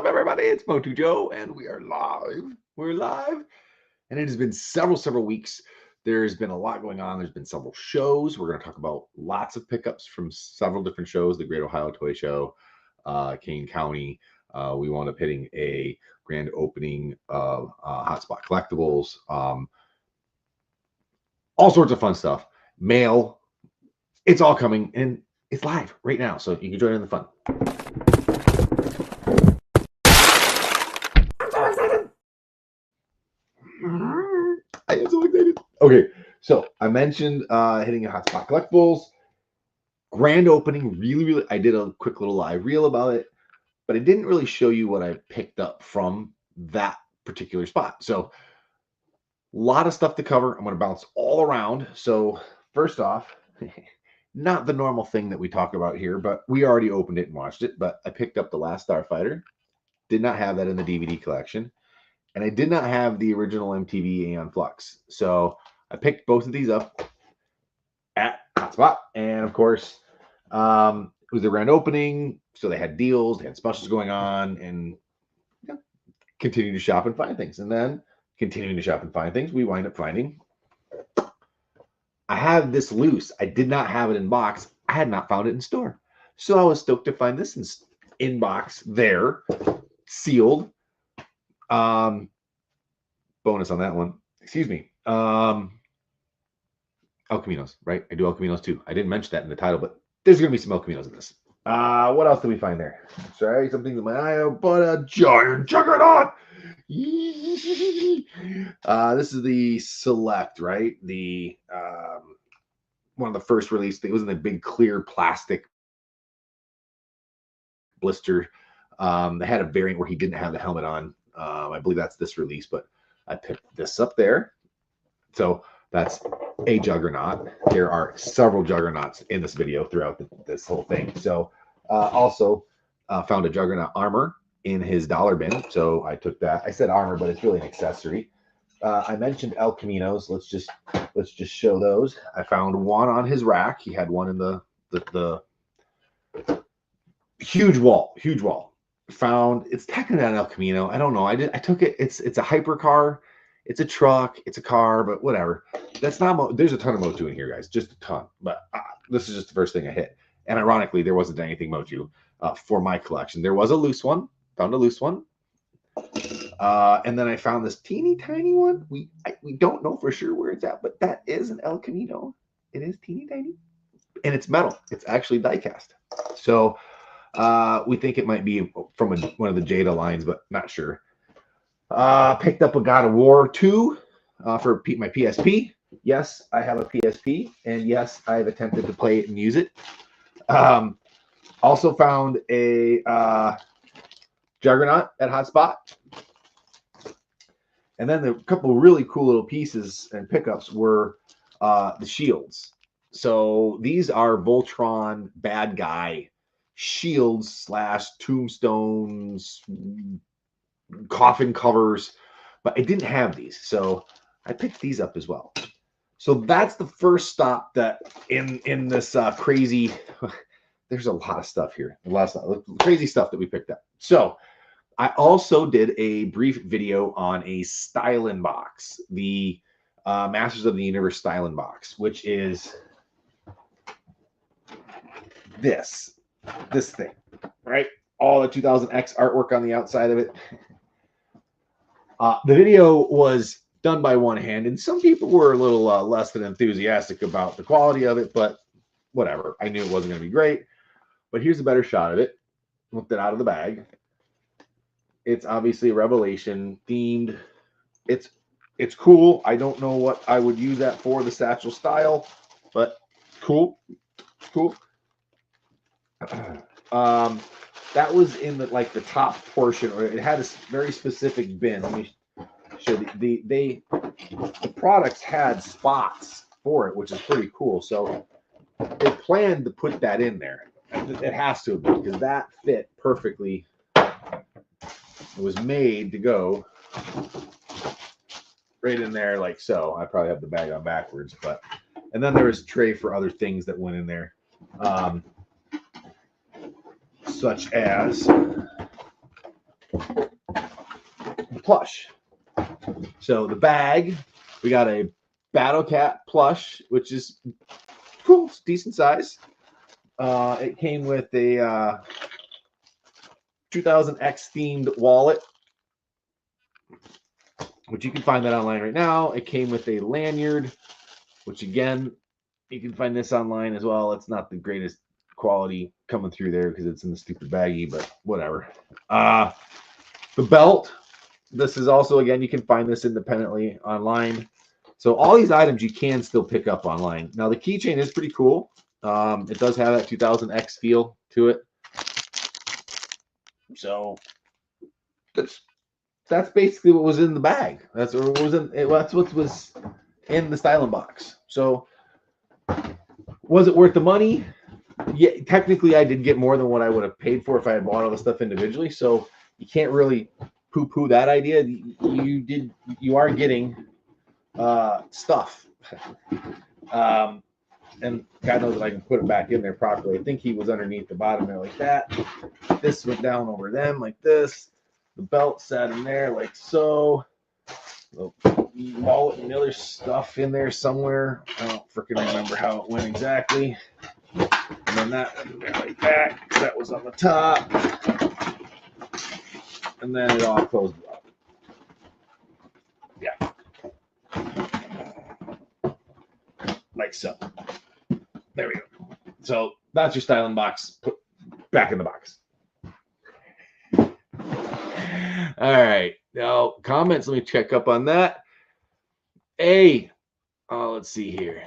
up, everybody? It's MOTU Joe, and we are live. We're live, and it has been several weeks. There's been a lot going on. There's been several shows. We're going to talk about lots of pickups from several different shows. The Great Ohio Toy Show, Kane County. We wound up hitting a grand opening of Hotspot Collectibles. All sorts of fun stuff. Mail. It's all coming, and it's live right now, so you can join in the fun. I am so excited. Okay, so I mentioned hitting a Hotspot Collectibles. Grand opening, really, I did a quick little live reel about it, but I didn't really show you what I picked up from that particular spot. So a lot of stuff to cover. I'm going to bounce all around. So first off, not the normal thing that we talk about here, but we already opened it and watched it, but I picked up The Last Starfighter. Did not have that in the DVD collection. And I did not have the original MTV Aeon Flux. So I picked both of these up at Hotspot. And of course, it was the grand opening. So they had deals, they had specials going on, and continuing to shop and find things. And then continuing to shop and find things, we wind up finding. I have this loose. I did not have it in box. I had not found it in store. So I was stoked to find this in box there, sealed. Bonus on that one. Excuse me. El Caminos, right? I do El Caminos too. I didn't mention that in the title, but there's gonna be some El Caminos in this. What else did we find there? Sorry, something in my eye, but a giant juggernaut. This is the Select, right? The one of the first release. It was in the big clear plastic blister. They had a variant where he didn't have the helmet on. I believe that's this release, but I picked this up there. So that's a Juggernaut. There are several Juggernauts in this video throughout this whole thing. So also found a Juggernaut armor in his dollar bin. So I took that. I said armor, but it's really an accessory. I mentioned El Caminos. Let's just show those. I found one on his rack. He had one in the huge wall. Found it's technically not an El Camino. I don't know. I took it. It's a hypercar. It's a truck. It's a car, but whatever. That's not. There's a ton of MOTU in here, guys. Just a ton. But this is just the first thing I hit. And ironically, there wasn't anything MOTU for my collection. There was a loose one. Found a loose one. And then I found this teeny tiny one. We don't know for sure where it's at, but that is an El Camino. It is teeny tiny, and it's metal. It's actually die cast. So. We think it might be from one of the Jada lines, but not sure. Picked up a God of War 2 for my PSP. Yes, I have a PSP, and yes, I've attempted to play it and use it. Also found a Juggernaut at Hotspot. And then a couple really cool little pieces and pickups were the shields. So these are Voltron bad guy shields / tombstones, coffin covers, but I didn't have these, so I picked these up as well. So that's the first stop that in this crazy. There's a lot of stuff here, a lot of stuff, crazy stuff that we picked up. So I also did a brief video on a Stylin box, the Masters of the Universe Stylin box, which is this thing, right? All the 2000X artwork on the outside of it. The video was done by one hand, and some people were a little less than enthusiastic about the quality of it, but whatever. I knew it wasn't going to be great. But here's a better shot of it. Looked it out of the bag. It's obviously a Revelation themed. It's cool. I don't know what I would use that for, the satchel style, but cool. That was in the top portion, or it had a very specific bin. Let me show the products had spots for it, which is pretty cool. So they planned to put that in there. It has to have been, because that fit perfectly. It was made to go right in there like so. I probably have the bag on backwards, but and then there was a tray for other things that went in there. Such as plush. So the bag, we got a Battle Cat plush, which is cool, it's decent size. It came with a 2000X themed wallet, which you can find that online right now. It came with a lanyard, which again, you can find this online as well. It's not the greatest quality coming through there because it's in the stupid baggie, but whatever. The belt, this is also, again, you can find this independently online. So all these items you can still pick up online. Now the keychain is pretty cool. It does have that 2000X feel to it. So that's basically what was in the bag. That's what was in it. That's what was in the styling box. So was it worth the money? Yeah, technically I did get more than what I would have paid for if I had bought all the stuff individually. So you can't really poo-poo that idea. You are getting stuff. And God knows that I can put it back in there properly. I think he was underneath the bottom there like that. This went down over them like this. The belt sat in there like so. The wallet and the other stuff in there somewhere. I don't freaking remember how it went exactly. And then that went there like that. That was on the top. And then it all closed up. Yeah. Like so. There we go. So that's your styling box. Put back in the box. All right. Now, comments. Let me check up on that. Let's see here.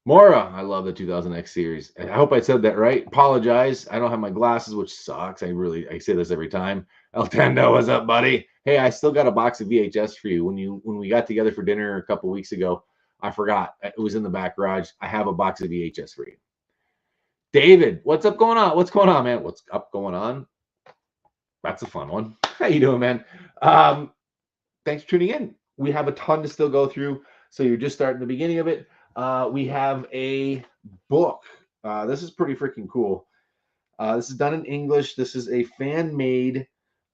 Mora, I love the 2000X series. I hope I said that right. Apologize. I don't have my glasses, which sucks. I say this every time. El Tendo, what's up, buddy? Hey, I still got a box of VHS for you. When we got together for dinner a couple weeks ago, I forgot. It was in the back garage. I have a box of VHS for you. David, what's up going on? What's going on, man? What's up going on? That's a fun one. How you doing, man? Thanks for tuning in. We have a ton to still go through. So you're just starting the beginning of it. We have a book. This is pretty freaking cool. This is done in English. This is a fan-made.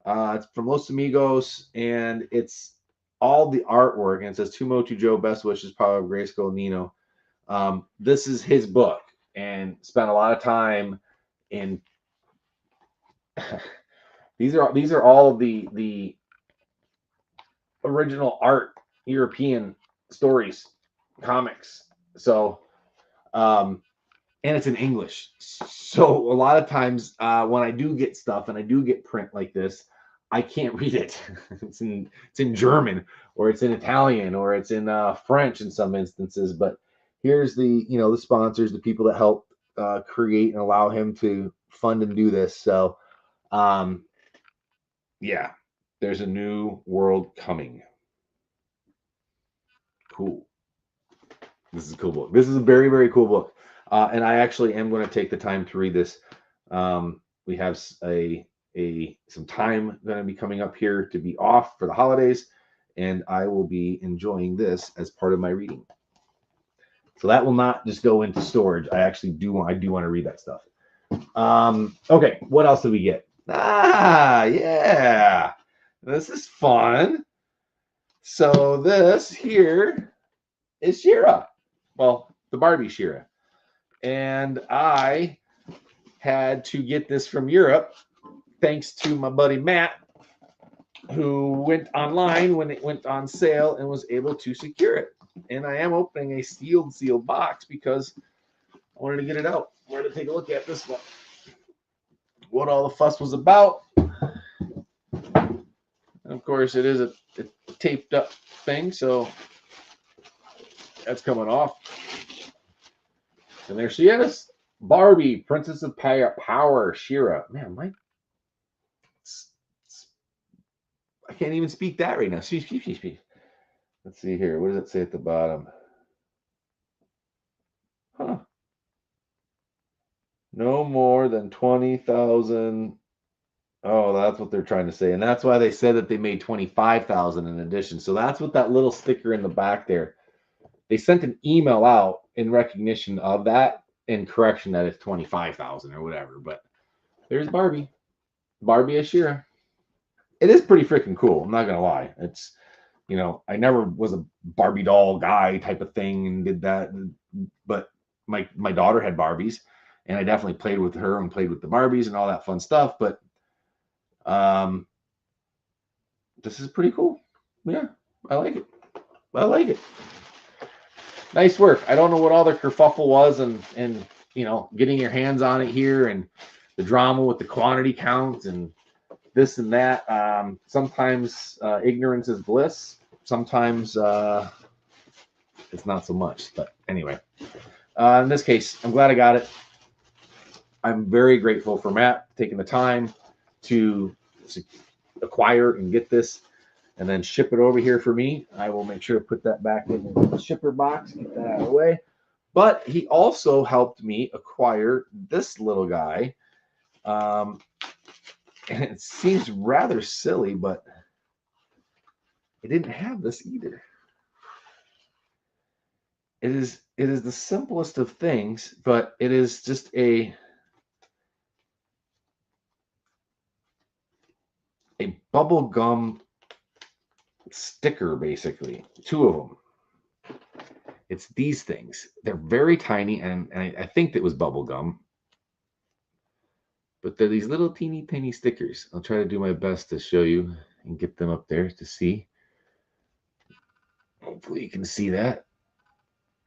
It's from Los Amigos, and it's all the artwork. And it says, to MOTU Joe, best wishes, Power of Grayskull, Nino. This is his book, and spent a lot of time in. These are all of the original art European stories, comics. So, and it's in English. So a lot of times when I do get stuff and I do get print like this, I can't read it. It's in German, or it's in Italian, or it's in French in some instances. But here's the the sponsors, the people that help create and allow him to fund and do this. So, yeah, there's a new world coming. Cool. This is a cool book. This is a very, very cool book. And I actually am going to take the time to read this. We have some time going to be coming up here to be off for the holidays, and I will be enjoying this as part of my reading. So that will not just go into storage. I do want to read that stuff. Okay, what else did we get? Yeah, this is fun. So this here is She-Ra. Well, the Barbie She-Ra. And I had to get this from Europe thanks to my buddy Matt, who went online when it went on sale and was able to secure it. And I am opening a sealed box because I wanted to get it out. I wanted to take a look at this one. What all the fuss was about. And of course, it is a taped up thing, so that's coming off. And there she is, Barbie, Princess of Power, She-Ra. Man, I can't even speak that right now. Speak. Let's see here. What does it say at the bottom? Huh. No more than 20,000. Oh, that's what they're trying to say. And that's why they said that they made 25,000 in addition. So that's what that little sticker in the back there. They sent an email out in recognition of that, in correction that it's 25,000 or whatever. But there's Barbie as She-Ra. it is pretty freaking cool. I'm not gonna lie. It's, you know, I never was a Barbie doll guy type of thing and did that, but my daughter had Barbies, and I definitely played with her and played with the Barbies and all that fun stuff. But um, this is pretty cool. Yeah, I like it. I like it. Nice work. I don't know what all the kerfuffle was, and you know, getting your hands on it here, and the drama with the quantity count and this and that. Sometimes ignorance is bliss. Sometimes it's not so much. But anyway, in this case, I'm glad I got it. I'm very grateful for Matt taking the time to acquire and get this and then ship it over here for me. I will make sure to put that back in the shipper box, get that out of the way. But he also helped me acquire this little guy. And it seems rather silly, but I didn't have this either. It is the simplest of things, but it is just a bubble gum sticker, basically. Two of them. It's these things. They're very tiny, and I think that was bubble gum, but they're these little teeny tiny stickers. I'll try to do my best to show you and get them up there to see. Hopefully you can see that.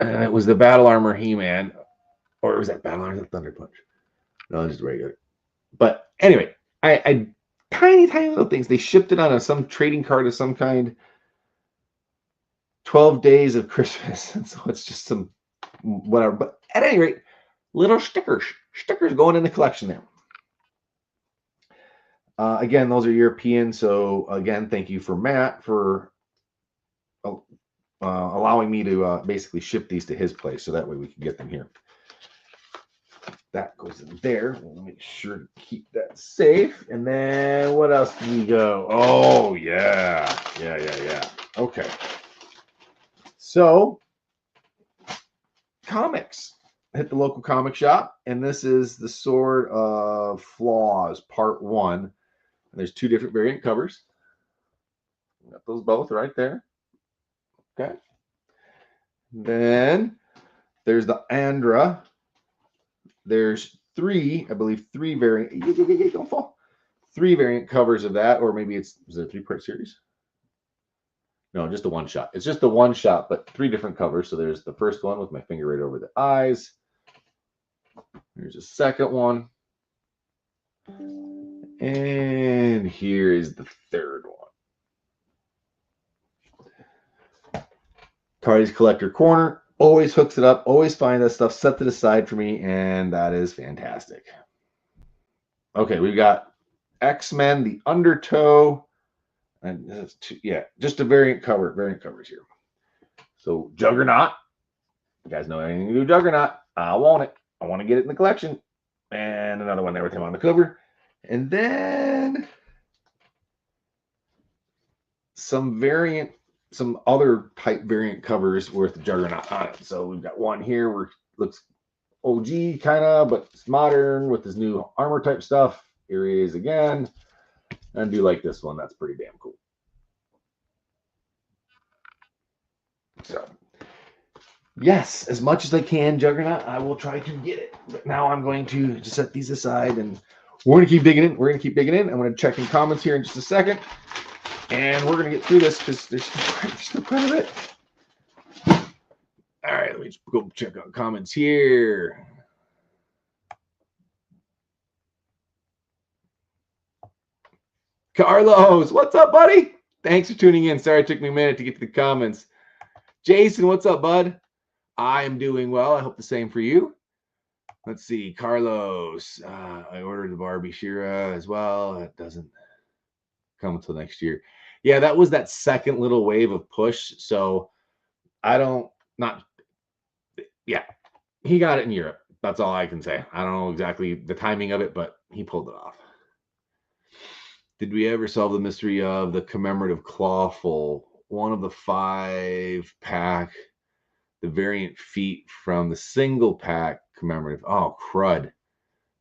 And it was the Battle Armor He-Man, or was that Battle Armor Thunder Punch? No, just regular. But anyway, I tiny little things. They shipped it on some trading card of some kind. 12 days of Christmas, and so it's just some whatever. But at any rate, little stickers going in the collection there. Again, those are European. So again, thank you for Matt for allowing me to basically ship these to his place, so that way we can get them here. That goes in there. We'll make sure to keep that safe. And then what else do we go? Oh yeah. Okay. So comics. Hit the local comic shop, and this is the Sword of Flaws Part 1. And there's two different variant covers. Got those both right there. Okay. Then there's the Andra. There's three, I believe, three variant. Don't fall. Three variant covers of that, or maybe is it a 3-part series? No, just a one shot. It's just the one shot, but three different covers. So there's the first one with my finger right over the eyes. Here's a second one. And here is the third one. Cardi's Collector Corner always hooks it up, always find that stuff set to the side for me, and that is fantastic. Okay, we've got X-Men, the Undertow, and yeah, just a variant covers here. So Juggernaut, you guys know anything to do Juggernaut? I want it. I want to get it in the collection. And another one there with him on the cover. And then some other type variant covers with Juggernaut on it. So we've got one here where it looks OG kind of, but it's modern with his new armor type stuff. Here he is again. I do like this one. That's pretty damn cool. So yes, as much as I can, Juggernaut, I will try to get it. But now I'm going to just set these aside, and we're going to keep digging in. I'm going to check in comments here in just a second, and we're going to get through this because there's still quite a bit. All right, let me just go check out comments here. Carlos, what's up, buddy? Thanks for tuning in. Sorry it took me a minute to get to the comments. Jason, what's up, bud? I am doing well. I hope the same for you. Let's see, Carlos. I ordered the Barbie Shira as well. It doesn't come until next year. Yeah, that was that second little wave of push. So yeah, he got it in Europe. That's all I can say. I don't know exactly the timing of it, but he pulled it off. Did we ever solve the mystery of the commemorative clawful? One of the 5-pack, the variant feet from the single pack commemorative. Oh, crud.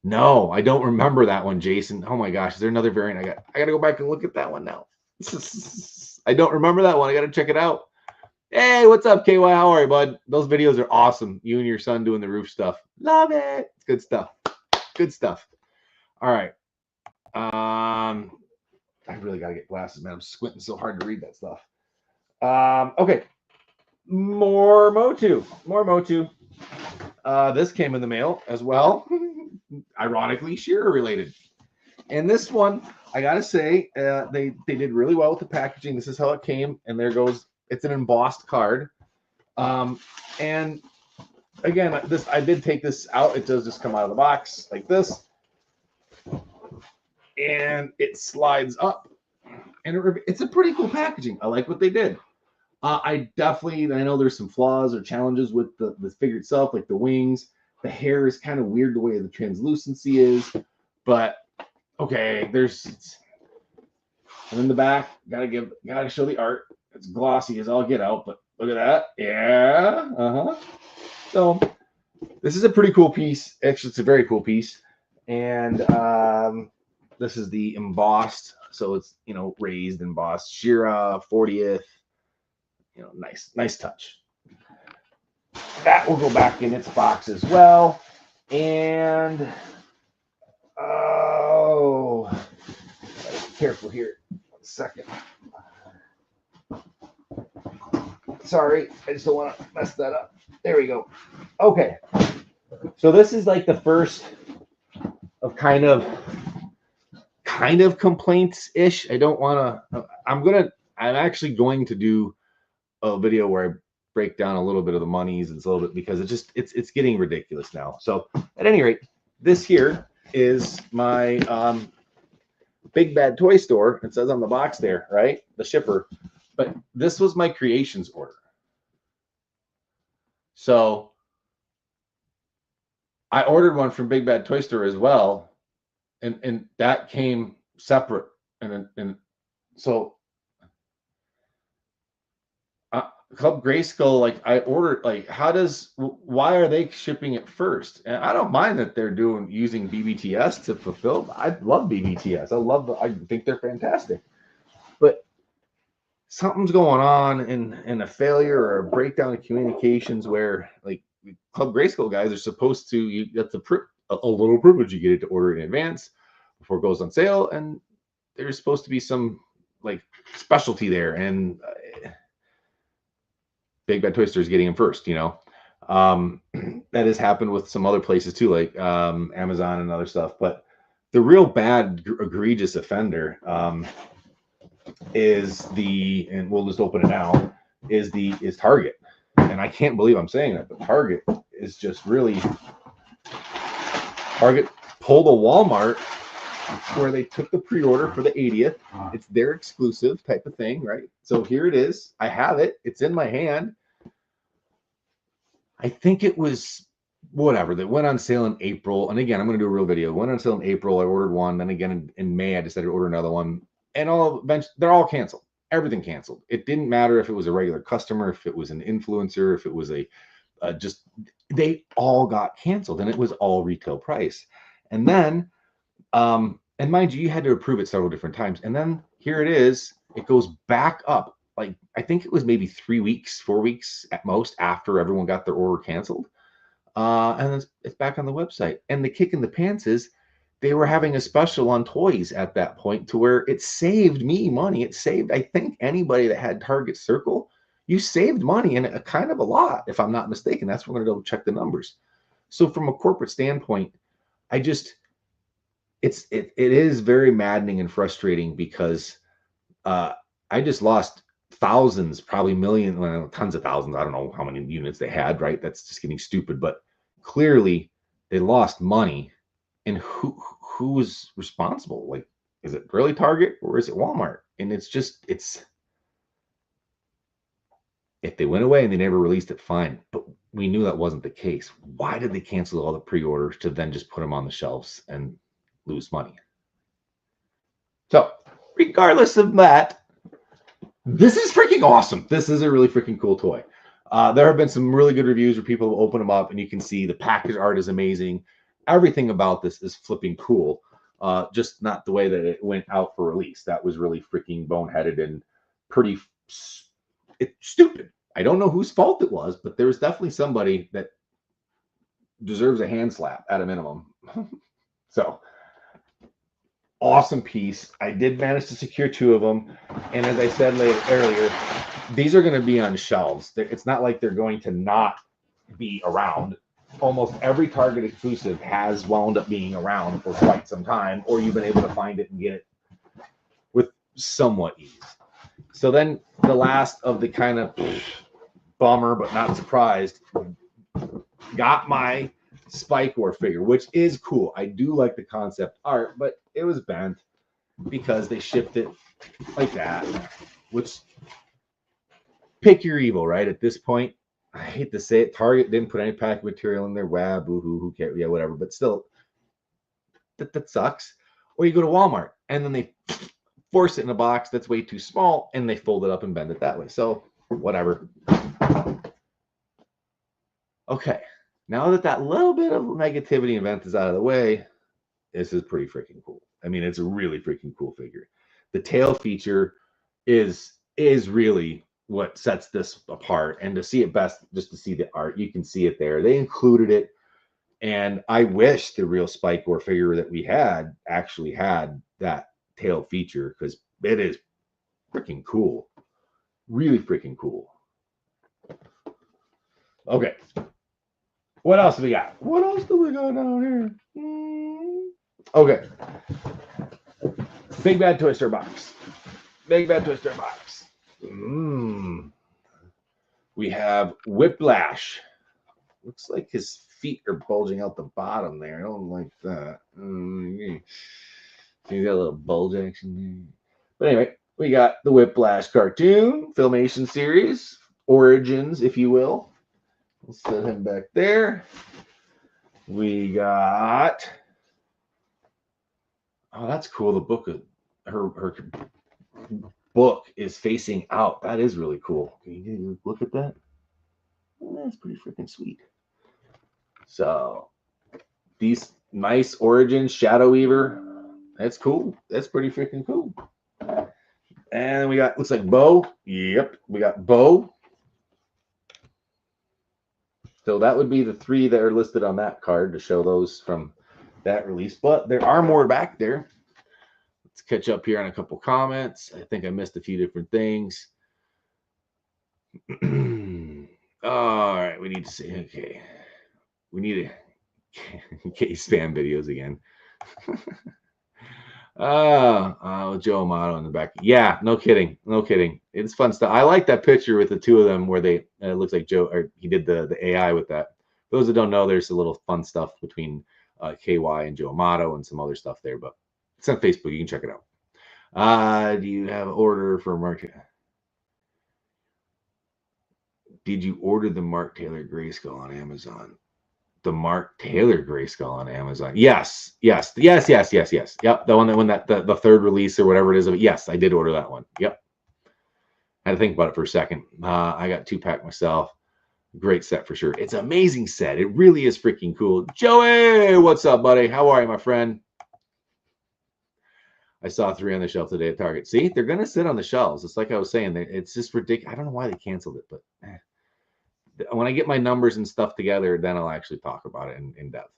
No, I don't remember that one, Jason. Oh my gosh, is there another variant? I gotta go back and look at that one now. I don't remember that one. I gotta check it out. Hey, what's up, KY? How are you, bud? Those videos are awesome. You and your son doing the roof stuff. Love it. It's good stuff. Good stuff. All right. I really gotta get glasses, man. I'm squinting so hard to read that stuff. Okay. More MOTU. More MOTU. This came in the mail as well. Ironically, Shearer related. And this one, I gotta say, they did really well with the packaging. This is how it came, and there goes. It's an embossed card. And again, I did take this out. It does just come out of the box like this, and it slides up. And it's a pretty cool packaging. I like what they did. I know there's some flaws or challenges with the figure itself, like the wings. The hair is kind of weird the way the translucency is, but okay, and in the back, gotta show the art. It's glossy as all get out, but look at that. Yeah. So this is a pretty cool piece. Actually, it's a very cool piece. And this is the embossed, so it's raised embossed Shira 40th. Nice touch. That will go back in its box as well. And be careful here. 1 second. Sorry, I just don't want to mess that up. There we go. Okay. So this is like the first of kind of complaints-ish. I don't want to. I'm actually going to do a video where I break down a little bit of the monies and a little bit, because it's getting ridiculous now. So at any rate, this here is my Big Bad Toy Store. It says on the box there, right? The shipper. But this was my creations order. So I ordered one from Big Bad Toy Store as well, and that came separate. And so Club Grayskull, like I ordered, like why are they shipping it first? And I don't mind that they're using BBTS to fulfill. I love BBTS. I think they're fantastic. But something's going on in a failure or a breakdown in communications where like Club Grayskull guys are supposed to, that's a little privilege. You get it to order in advance before it goes on sale, and there's supposed to be some like specialty there, and Big Bad Toy Store is getting them first, that has happened with some other places too, like Amazon and other stuff. But the real bad, egregious offender and we'll just open it now, is Target. And I can't believe I'm saying that, but Target is just really, Target pulled a Walmart where they took the pre-order for the 80th. It's their exclusive type of thing, right? So here it is. I have it. It's in my hand. I think it was whatever that went on sale in April. And again, I'm going to do a real video. It went on sale in April. I ordered one. Then again in May, I decided to order another one. And they're all canceled. Everything canceled. It didn't matter if it was a regular customer, if it was an influencer, if it was they all got canceled, and it was all retail price. And then, and mind you had to approve it several different times. And then here it is. It goes back up. Like, I think it was maybe 3 weeks, 4 weeks at most after everyone got their order canceled. And it's back on the website. And the kick in the pants is they were having a special on toys at that point to where it saved me money. It saved, I think, anybody that had Target Circle. You saved money, and a kind of a lot, if I'm not mistaken. That's when we're going to go check the numbers. So from a corporate standpoint, it is very maddening and frustrating, because I just lost thousands, probably millions, tons of thousands. I don't know how many units they had, right? That's just getting stupid. But clearly they lost money. And who was responsible? Like, is it really Target or is it Walmart? And it's if they went away and they never released it, fine. But we knew that wasn't the case. Why did they cancel all the pre-orders to then just put them on the shelves and lose money? So regardless of that, this is freaking awesome. This is a really freaking cool toy. There have been some really good reviews where people have opened them up, and you can see the package art is amazing. everything about this is flipping cool. Just not the way that it went out for release. That was really freaking boneheaded and pretty stupid. I don't know whose fault it was, but there was definitely somebody that deserves a hand slap at a minimum. So awesome piece. I did manage to secure 2 of them, and as I said earlier, these are going to be on shelves. It's not like they're going to not be around. Almost every Target exclusive has wound up being around for quite some time, or you've been able to find it and get it with somewhat ease. So then the last of the kind of bummer but not surprised, got my Spike War figure, which is cool. I do like the concept art, but it was bent because they shipped it like that, which pick your evil, right? At this point, I hate to say it, Target didn't put any pack material in their web, boo-hoo, who cares, yeah, whatever, but still, that sucks. Or you go to Walmart, and then they force it in a box that's way too small, and they fold it up and bend it that way. So, whatever. Okay, now that little bit of negativity event is out of the way, this is pretty freaking cool. I mean, it's a really freaking cool figure. The tail feature is really what sets this apart, and to see it best, just to see the art, you can see it there. They included it, and I wish the real Spike War figure that we had actually had that tail feature, because it is freaking cool. Really freaking cool. Okay. What else do we got? What else do we got down here? Okay. Big Bad Toy Store box. Big Bad Toy Store box. We have Whiplash. Looks like his feet are bulging out the bottom there. I don't like that. See that little bulge action there? But anyway, we got the Whiplash cartoon, Filmation series, Origins, if you will. We'll set him back there. We got... Oh, that's cool. The book, her book is facing out. That is really cool. Can you look at that? That's pretty freaking sweet. So these nice Origins Shadow Weaver. That's cool. That's pretty freaking cool. And we got, looks like Bo. Yep, we got Bo. So that would be the 3 that are listed on that card to show those from that release. But there are more back there. Let's catch up here on a couple comments. I think I missed a few different things. All right, we need to see. Okay, we need to get spam videos again. Joe Amato in the back. Yeah, no kidding. No kidding. It's fun stuff. I like that picture with the 2 of them where they, it looks like Joe, or he did the AI with that. For those that don't know, there's a little fun stuff between KY and Joe Amato and some other stuff there, but it's on Facebook. You can check it out. Do you have an order for market? Did you order the Mark Taylor Grayskull on Amazon? The Mark Taylor Grayskull on Amazon. Yes. Yep. The one that the 3rd release or whatever it is. Yes, I did order that one. Yep. I had to think about it for a second. I got 2-pack myself. Great set for sure. It's an amazing set. It really is freaking cool. Joey, what's up, buddy? How are you, my friend? I saw 3 on the shelf today at Target. See, they're gonna sit on the shelves. It's like I was saying. It's just ridiculous. I don't know why they canceled it, but when I get my numbers and stuff together, then I'll actually talk about it in depth.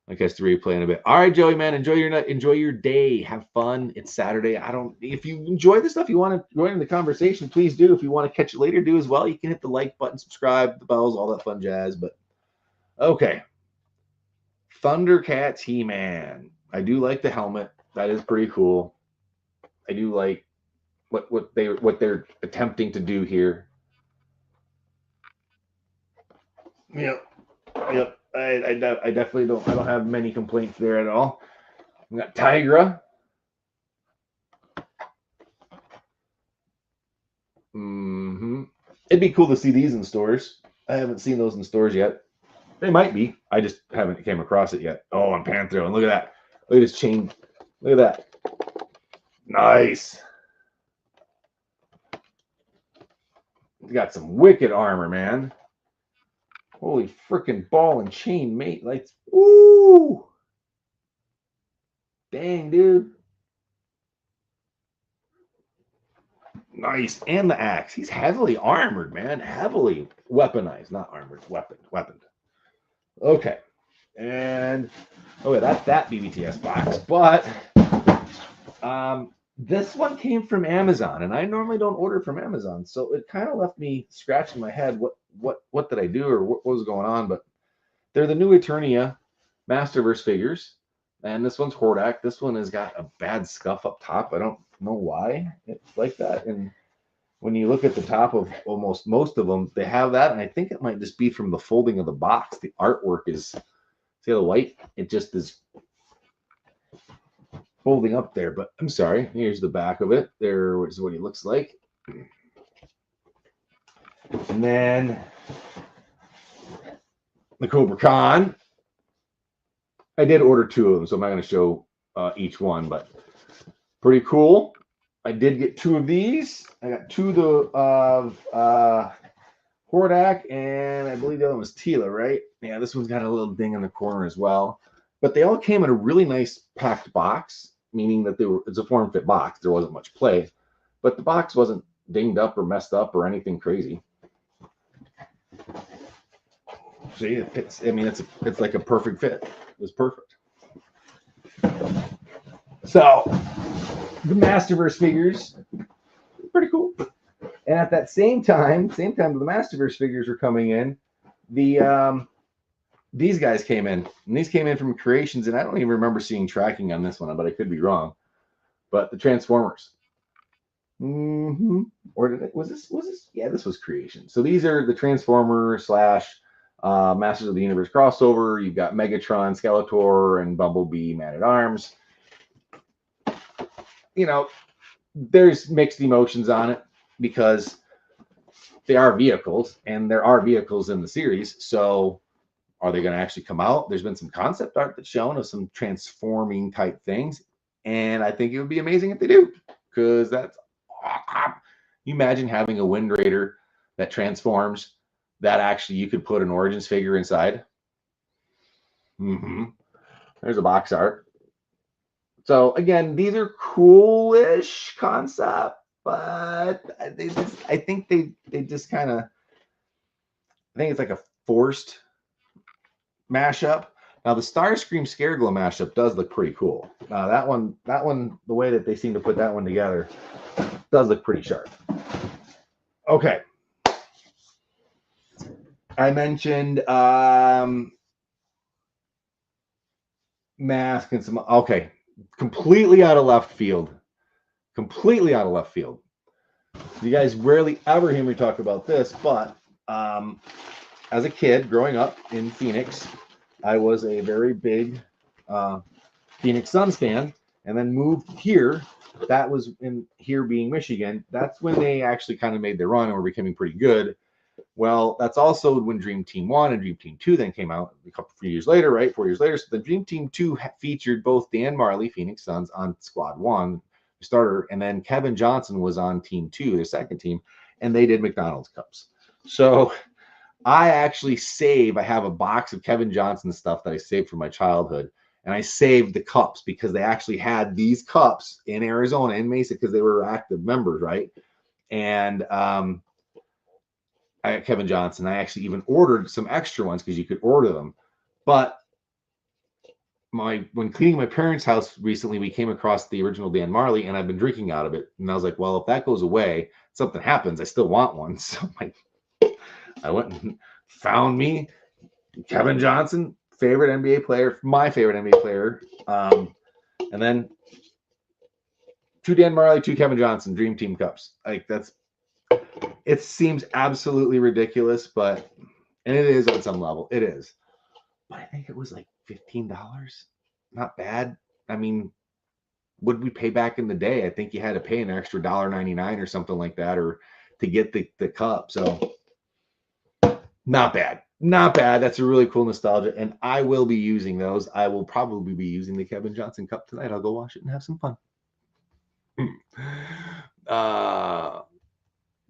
I guess to replay in a bit. All right, Joey, man, enjoy your day. Have fun. It's Saturday. If you enjoy the stuff, you want to join in the conversation, please do. If you want to catch it later, do as well. You can hit the like button, subscribe, the bells, all that fun jazz. But okay, Thundercats He-Man. I do like the helmet. That is pretty cool. I do like what they're attempting to do here. Yep. I definitely don't. I don't have many complaints there at all. We got Tigra. It'd be cool to see these in stores. I haven't seen those in stores yet. They might be. I just haven't came across it yet. Oh, and Panthro. And look at that. Look at his chain. Look at that. Nice. He's got some wicked armor, man. Holy freaking ball and chain, mate. Like, woo! Dang, dude. Nice. And the axe. He's heavily armored, man. Heavily weaponized. Not armored. Weaponed. Okay. And okay, that's that BBTS box. But this one came from Amazon, and I normally don't order from Amazon, so it kind of left me scratching my head. What did I do, or what was going on? But they're the new Eternia Masterverse figures, and this one's Hordak. This one has got a bad scuff up top. I don't know why it's like that. And when you look at the top of almost most of them, they have that, and I think it might just be from the folding of the box. The artwork is, see the white? It just is folding up there, but I'm sorry. Here's the back of it. There is what he looks like. And then the Cobra Khan. I did order 2 of them, so I'm not going to show each one, but pretty cool. I did get 2 of these. I got 2 of Hordak, and I believe the other one was Tila, right? Yeah, this one's got a little ding in the corner as well. But they all came in a really nice packed box, meaning that it's a form-fit box. There wasn't much play, but the box wasn't dinged up or messed up or anything crazy. See, it fits. I mean, it's like a perfect fit. It was perfect. So the Masterverse figures, pretty cool. And at that same time the Masterverse figures were coming in, these guys came in, and these came in from Creations, and I don't even remember seeing tracking on this one, but I could be wrong. But the Transformers. Or did it, was this? Yeah, this was Creation. So these are the Transformers / Masters of the Universe crossover. You've got Megatron, Skeletor, and Bumblebee Man-at-Arms. You know, there's mixed emotions on it because they are vehicles, and there are vehicles in the series. So are they going to actually come out? There's been some concept art that's shown of some transforming type things, and I think it would be amazing if they do, because that's, you imagine having a Wind Raider that transforms, that actually you could put an Origins figure inside. There's a box art. So again, these are coolish concept, but I think they just kind of, I think it's like a forced mashup. Now the Starscream Scareglow mashup does look pretty cool. That one, the way that they seem to put that one together does look pretty sharp. Okay. I mentioned M.A.S.K and some, okay, completely out of left field. Completely out of left field. You guys rarely ever hear me talk about this, but as a kid growing up in Phoenix, I was a very big Phoenix Suns fan, and then moved here. That was in here being Michigan. That's when they actually kind of made their run and were becoming pretty good. Well, that's also when Dream Team 1 and Dream Team 2 then came out a couple few years later, right? 4 years later. So the Dream Team 2 featured both Dan Marley, Phoenix Suns, on Squad 1, starter, and then Kevin Johnson was on Team 2, their second team, and they did McDonald's cups. So I actually I have a box of Kevin Johnson stuff that I saved from my childhood, and I saved the cups because they actually had these cups in Arizona, in Mesa, because they were active members, right? And I got Kevin Johnson. I actually even ordered some extra ones because you could order them. But when cleaning my parents' house recently, we came across the original Dan Marley, and I've been drinking out of it. And I was like, well, if that goes away, something happens, I still want one. So I went and found me Kevin Johnson, favorite NBA player, my favorite NBA player. And then 2 Dan Marley, 2 Kevin Johnson, Dream Team cups. Like, it seems absolutely ridiculous, and it is on some level. It is. But I think it was like $15. Not bad. I mean, what did we pay back in the day? I think you had to pay an extra $1.99 or something like that, or to get the cup. So not bad. Not bad. That's a really cool nostalgia, and I will be using those. I will probably be using the Kevin Johnson cup tonight. I'll go wash it and have some fun.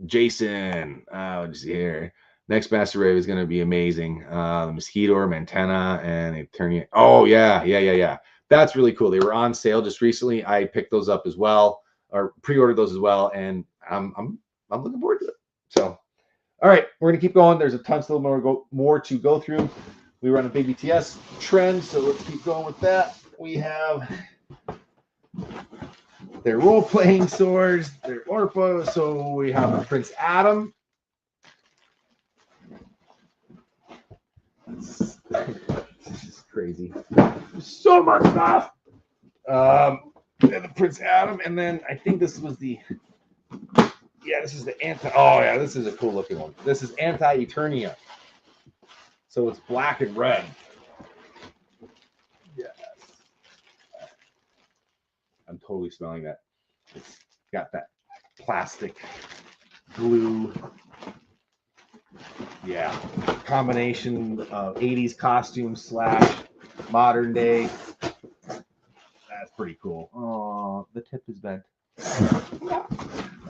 Jason, let's see here. Next master rave is going to be amazing. The Mosquito, Mantena, and Eternia. Oh yeah. That's really cool. They were on sale just recently. I picked those up as well, or pre-ordered those as well, and I'm looking forward to it. So, all right, we're gonna keep going. There's a ton still more to go through. We run a big BTS trend, so let's keep going with that. We have their role-playing swords, their Orpa. So we have a Prince Adam. This is crazy. There's so much stuff. And the Prince Adam, and then I think this was the. Yeah, this is the anti. Oh yeah, this is a cool looking one. This is Anti-Eternia. So it's black and red. Yes. I'm totally smelling that. It's got that plastic glue. Yeah. Combination of 80s costume / modern day. That's pretty cool. Oh, the tip is bent.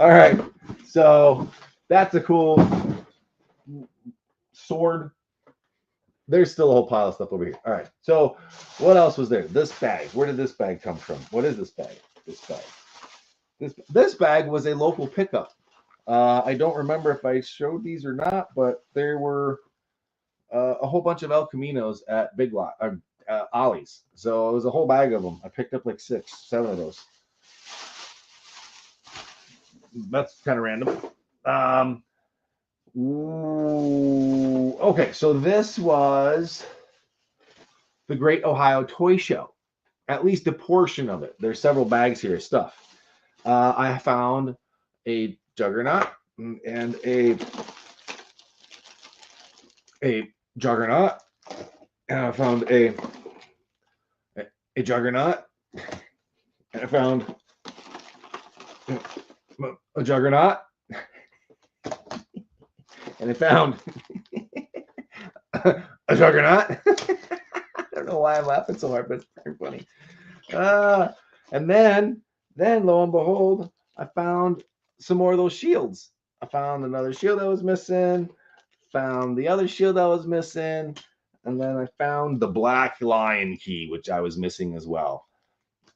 All right. So that's a cool sword. There's still a whole pile of stuff over here. All right. So what else was there? This bag. Where did this bag come from? What is this bag? This bag was a local pickup. I don't remember if I showed these or not, but there were a whole bunch of El Caminos at Big Lot, Ollie's. So it was a whole bag of them. I picked up like 6, 7 of those. That's kind of random. Okay, so this was the Great Ohio Toy Show. At least a portion of it. There's several bags here of stuff. I found a Juggernaut and a Juggernaut, and I found a Juggernaut, and I found a Juggernaut, and I found a Juggernaut. I don't know why I'm laughing so hard, but it's very funny. And then lo and behold, I found some more of those shields. I found another shield that was missing, found the other shield that was missing, and then I found the Black Lion key, which I was missing as well.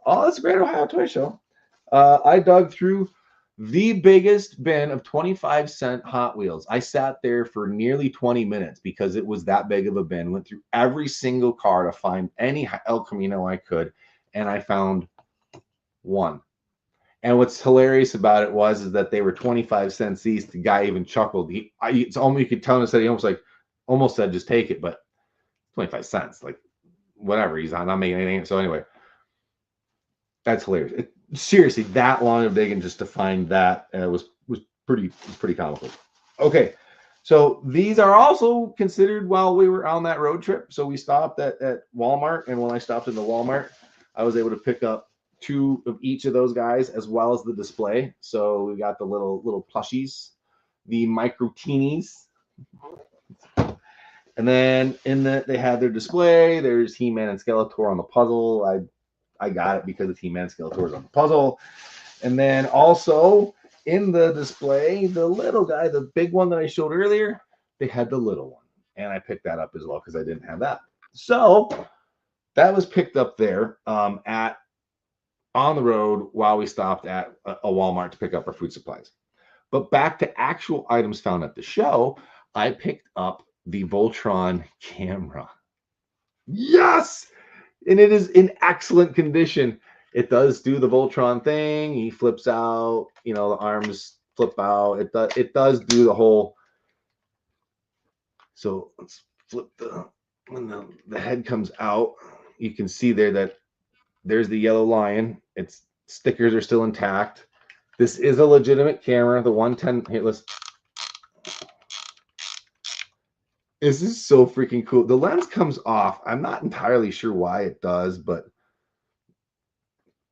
Oh, that's a Great Ohio Toy Show. I dug through the biggest bin of 25-cent Hot Wheels. I sat there for nearly 20 minutes because it was that big of a bin. Went through every single car to find any El Camino I could, and I found one. And what's hilarious about it is that they were 25 cents each. The guy even chuckled. It's almost, you could tell him that he almost said just take it, but 25 cents, like whatever. He's not making anything. So anyway, that's hilarious. Seriously, that long of digging just to find that was pretty comical. Okay, so these are also considered while we were on that road trip. So we stopped at Walmart, and when I stopped in the Walmart, I was able to pick up 2 of each of those guys as well as the display. So we got the little plushies, the micro teenies, and then they had their display. There's He-Man and Skeletor on the puzzle. I got it because the He-Man and Skeletor is on the puzzle. And then also in the display, the little guy, the big one that I showed earlier, they had the little one, and I picked that up as well because I didn't have that. So that was picked up there on the road while we stopped at a Walmart to pick up our food supplies. But back to actual items found at the show, I picked up the Voltron camera. Yes! And it is in excellent condition. It does do the Voltron thing. He flips out, the arms flip out. It does do the whole. So let's flip when the head comes out, you can see there that there's the yellow lion. Its stickers are still intact. This is a legitimate camera. The 110. Here, this is so freaking cool. The lens comes off. I'm not entirely sure why it does, but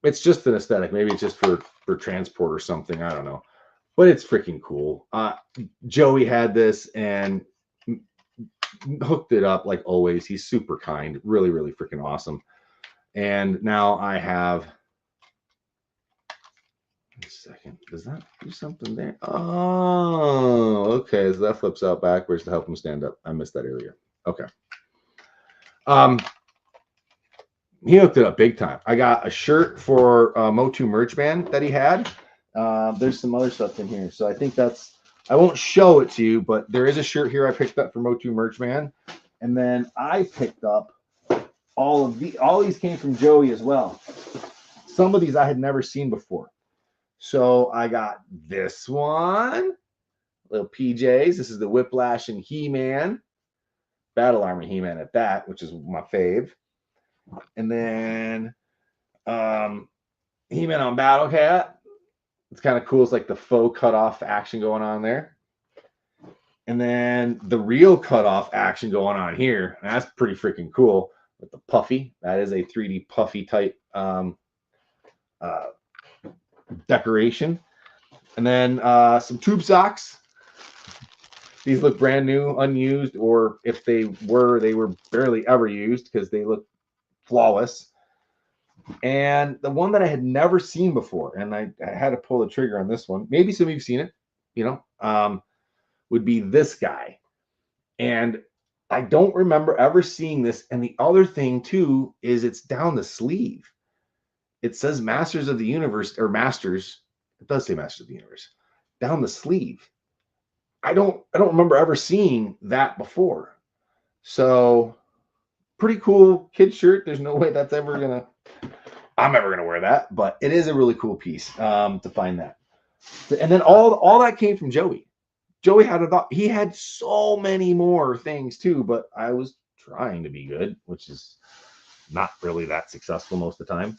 it's just an aesthetic. Maybe it's just for transport or something. I don't know. But it's freaking cool. Joey had this and hooked it up like always. He's super kind. Really, really freaking awesome. And now I have a second. Does that do something there? Oh, okay. So that flips out backwards to help him stand up. I missed that earlier. Okay. He hooked it up big time. I got a shirt for MOTU merch band that he had. There's some other stuff in here. So I think that's, I won't show it to you, but there is a shirt here I picked up for MOTU merch band. And then I picked up all these came from Joey as well. Some of these I had never seen before. So I got this one, little PJs. This is the Whiplash and He-Man, Battle Armor He-Man at that, which is my fave. And then He-Man on Battle Cat. It's kind of cool. It's like the faux cutoff action going on there. And then the real cutoff action going on here. And that's pretty freaking cool with the Puffy. That is a 3D Puffy type decoration. And then some tube socks. These look brand new, unused, or if they were barely ever used because they look flawless. And the one that I had never seen before, and I had to pull the trigger on this one. Maybe some of you've seen it, would be this guy. And I don't remember ever seeing this. And the other thing too is it's down the sleeve. It says Masters of the Universe, or Masters. It does say Masters of the Universe down the sleeve. I don't remember ever seeing that before. So pretty cool kid shirt. There's no way that's I'm ever gonna wear that, but it is a really cool piece to find that. And then all that came from Joey. Joey he had so many more things too, but I was trying to be good, which is not really that successful most of the time.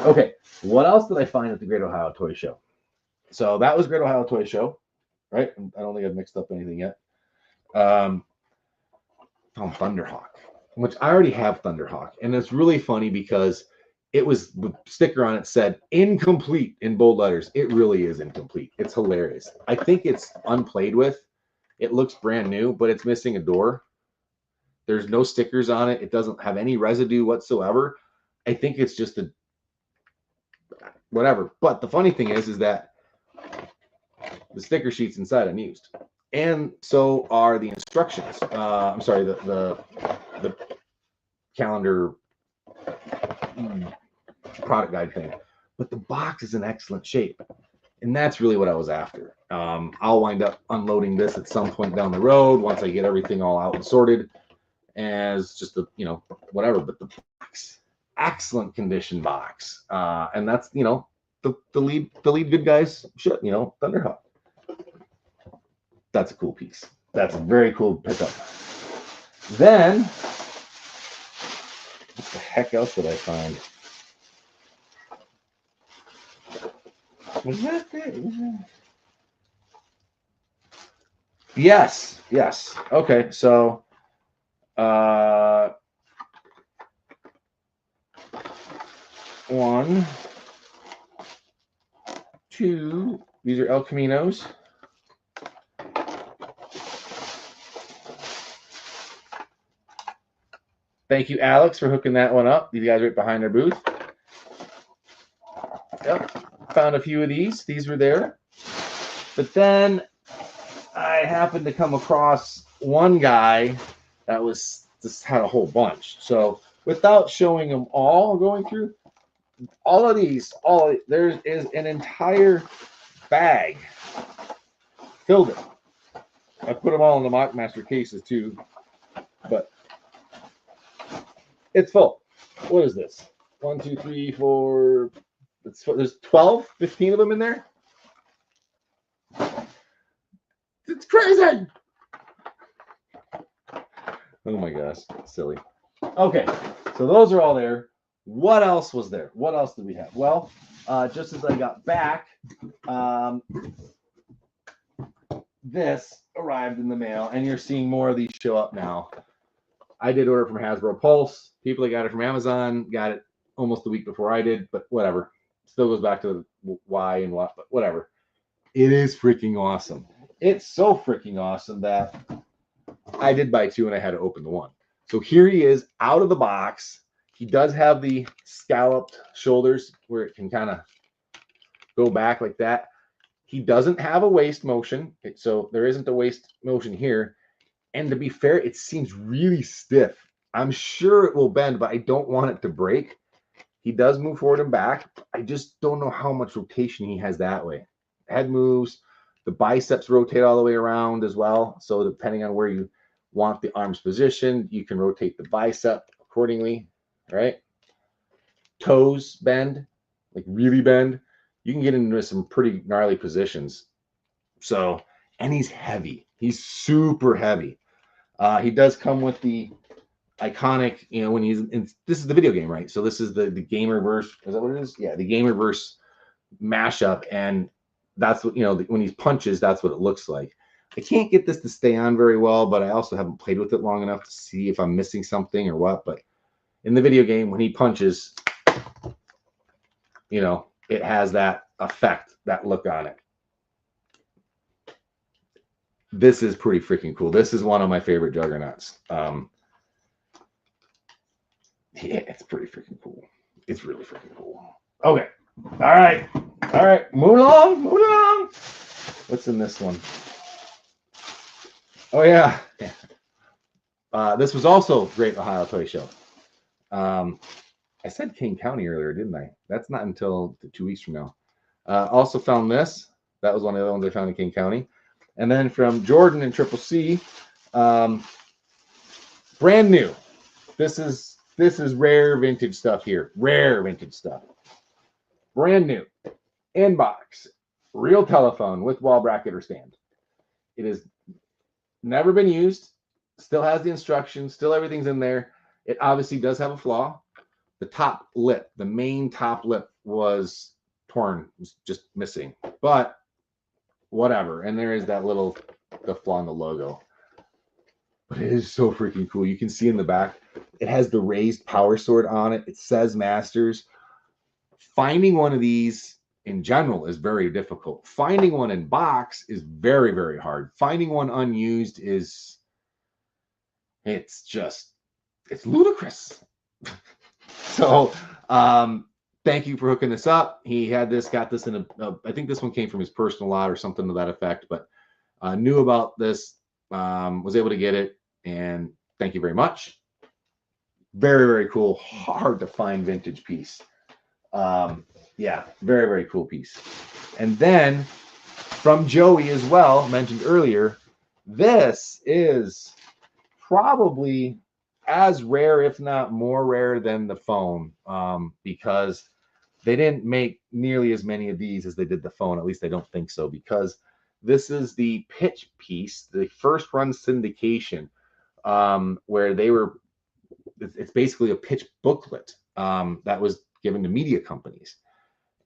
Okay, what else did I find at the Great Ohio Toy Show? So that was Great Ohio Toy Show, right? I don't think I've mixed up anything yet. Found Thunderhawk, which I already have Thunderhawk, and it's really funny because it was the sticker on it said incomplete in bold letters. It really is incomplete. It's hilarious. I think it's unplayed with. It looks brand new, but it's missing a door. There's no stickers on it. It doesn't have any residue whatsoever. I think it's just a whatever. But the funny thing is that the sticker sheet's inside unused, and so are the instructions. I'm sorry, the calendar product guide thing. But the box is in excellent shape, and that's really what I was after. I'll wind up unloading this at some point down the road once I get everything all out and sorted, as just a whatever. But the box, excellent condition box, and that's the lead good guys shit. Thunderhawk. That's a cool piece. That's a very cool pickup. Then, what the heck else did I find? Was that it? Yes. Okay, so one, two. These are El Caminos. Thank you, Alex, for hooking that one up. These guys right behind their booth. Yep. Found a few of these. These were there. But then I happened to come across one guy that just had a whole bunch. So without showing them all, going through all of these, there is an entire bag filled it. I put them all in the Mockmaster cases too, but it's full. What is this? 1, 2, 3, 4. There's 12, 15 of them in there. It's crazy. Oh my gosh, silly. Okay, so those are all there. What else was there? What else did we have? Well, just as I got back, this arrived in the mail, and you're seeing more of these show up now. I did order from Hasbro Pulse. People that got it from Amazon got it almost a week before I did, but whatever. Still goes back to why and what, but whatever. It is freaking awesome. It's so freaking awesome that I did buy two and I had to open the one. So here he is out of the box. He does have the scalloped shoulders where it can kind of go back like that. He doesn't have a waist motion, so there isn't a waist motion here. And to be fair, it seems really stiff. I'm sure it will bend, but I don't want it to break. He does move forward and back. I just don't know how much rotation he has that way. Head moves. The biceps rotate all the way around as well. So depending on where you want the arms positioned, you can rotate the bicep accordingly, right? Toes bend, like really bend. You can get into some pretty gnarly positions. So, and he's heavy. He's super heavy. He does come with the iconic, when he's in, this is the video game, right? So this is the gamer verse. Is that what it is? Yeah, the gamer verse mashup. And that's what, when he punches, that's what it looks like. I can't get this to stay on very well, but I also haven't played with it long enough to see if I'm missing something or what. But in the video game, when he punches, it has that effect, that look on it. This is pretty freaking cool. This is one of my favorite Juggernauts. Yeah, it's pretty freaking cool. It's really freaking cool. Okay. All right. Move along. What's in this one? Oh, yeah. This was also Great Ohio Toy Show. I said King County earlier, didn't I? That's not until 2 weeks from now. Also found this. That was one of the ones I found in King County. And then from Jordan and Triple C, brand new. This is rare vintage stuff here. Rare vintage stuff. Brand new. Inbox. Real telephone with wall bracket or stand. It has never been used. Still has the instructions. Still everything's in there. It obviously does have a flaw. The top lip, the main top lip was torn. It was just missing. But whatever. And there is that the flaw in the logo. But it is so freaking cool. You can see in the back, it has the raised power sword on it. It says Masters. Finding one of these in general is very difficult. Finding one in box is very, very hard. Finding one unused it's ludicrous. So, thank you for hooking this up. He got this in I think this one came from his personal lot or something to that effect, but knew about this, was able to get it, and thank you very much. Very, very cool. Hard to find vintage piece. Yeah, very, very cool piece. And then from Joey as well, mentioned earlier, this is probably as rare, if not more rare than the phone, because they didn't make nearly as many of these as they did the phone. At least I don't think so, because this is the pitch piece, the first run syndication, where it's basically a pitch booklet that was given to media companies.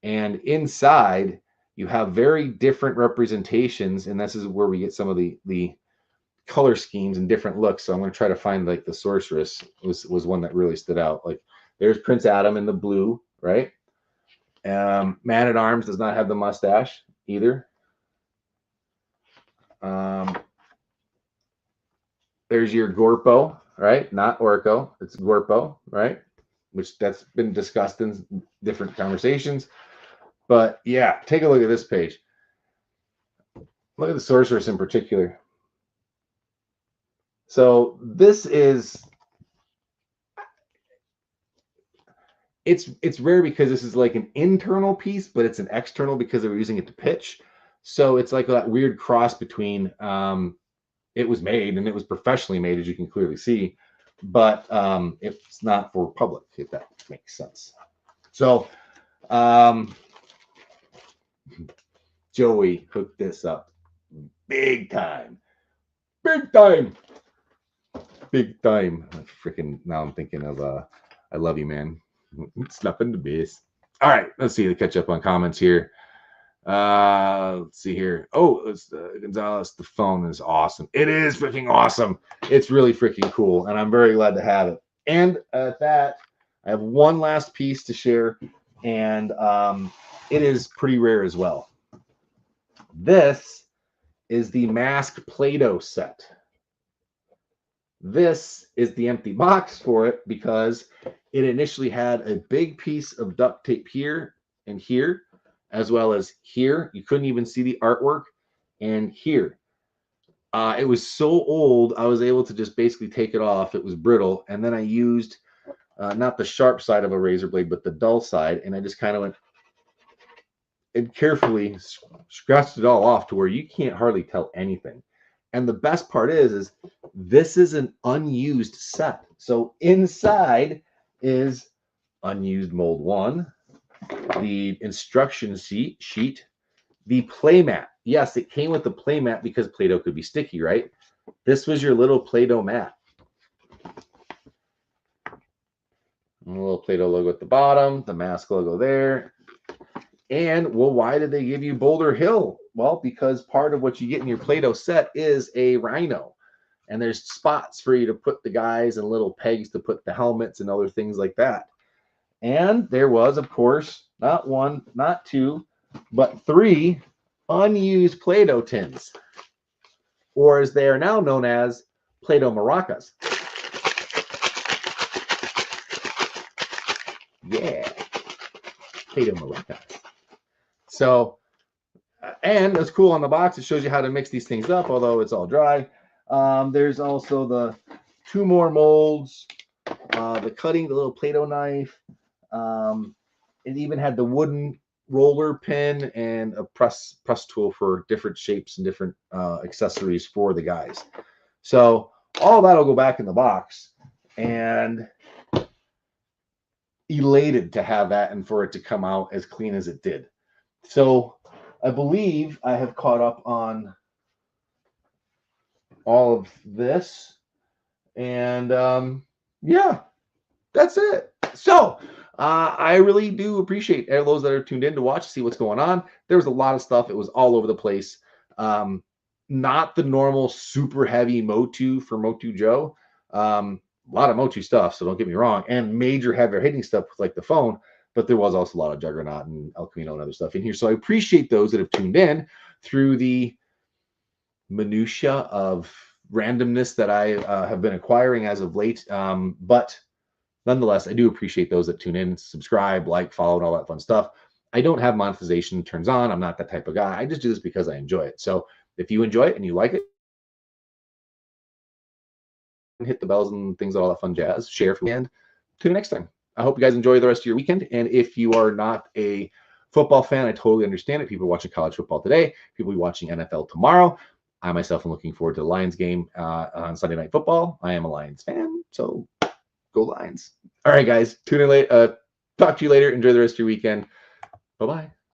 And inside, you have very different representations, and this is where we get some of the color schemes and different looks. So I'm going to try to find like the Sorceress was one that really stood out. Like there's Prince Adam in the blue, right? Man at Arms does not have the mustache either. There's your Gorpo, right? Not Orko, it's Gorpo, right? Which that's been discussed in different conversations. But yeah, take a look at this page. Look at the Sorceress in particular. So this is, it's rare because this is like an internal piece, but it's an external because they were using it to pitch. So it's like that weird cross between it was made and it was professionally made, as you can clearly see, but it's not for public, if that makes sense. So Joey hooked this up big time. Freaking, now I'm thinking of I love you, man. Slapping the bass. All right, let's see. To catch up on comments here. Let's see here. Oh, it's Gonzalez. The phone is awesome. It is freaking awesome. It's really freaking cool, and I'm very glad to have it. And at that, I have one last piece to share, and it is pretty rare as well. This is the M.A.S.K Play-Doh set. This is the empty box for it because It initially had a big piece of duct tape here and here, as well as here. You couldn't even see the artwork, and here. It was so old, I was able to just basically take it off. It was brittle, and then I used not the sharp side of a razor blade, but the dull side, and I just kind of went and carefully scratched it all off to where you can't hardly tell anything. And the best part is this is an unused set. So inside is unused mold 1, the instruction sheet, the playmat. Yes, it came with the playmat because Play-Doh could be sticky, right? This was your little Play-Doh mat. A little Play-Doh logo at the bottom, the M.A.S.K logo there. And, well, why did they give you Boulder Hill? Well, because part of what you get in your Play-Doh set is a rhino. And there's spots for you to put the guys and little pegs to put the helmets and other things like that. And there was, of course, not 1, not 2, but 3 unused Play-Doh tins, or as they are now known as, Play-Doh maracas. Yeah, Play-Doh maracas. So, and it's cool on the box. It shows you how to mix these things up, although it's all dry. There's also the 2 more molds, the cutting, the little Play-Doh knife. It even had the wooden roller pin and a press tool for different shapes and different accessories for the guys. So all that'll go back in the box, and elated to have that and for it to come out as clean as it did. So I believe I have caught up on all of this, and yeah, that's it. So I really do appreciate all those that are tuned in to watch, see what's going on. There was a lot of stuff. It was all over the place. Not the normal super heavy MOTU for MOTU Joe. A lot of MOTU stuff, so don't get me wrong, and major heavier hitting stuff with like the phone, but there was also a lot of Juggernaut and El Camino and other stuff in here. So I appreciate those that have tuned in through the minutia of randomness that I have been acquiring as of late. But nonetheless, I do appreciate those that tune in, subscribe, like, follow, and all that fun stuff. I don't have monetization turns on. I'm not that type of guy. I just do this because I enjoy it. So if you enjoy it and you like it, hit the bells and things, all that fun jazz. Share for me, and tune in next time. I hope you guys enjoy the rest of your weekend. And if you are not a football fan, I totally understand it. People are watching college football today. People will be watching NFL tomorrow. I myself am looking forward to the Lions game on Sunday Night Football. I am a Lions fan, so go Lions. All right, guys. Tune in later. Talk to you later. Enjoy the rest of your weekend. Bye-bye.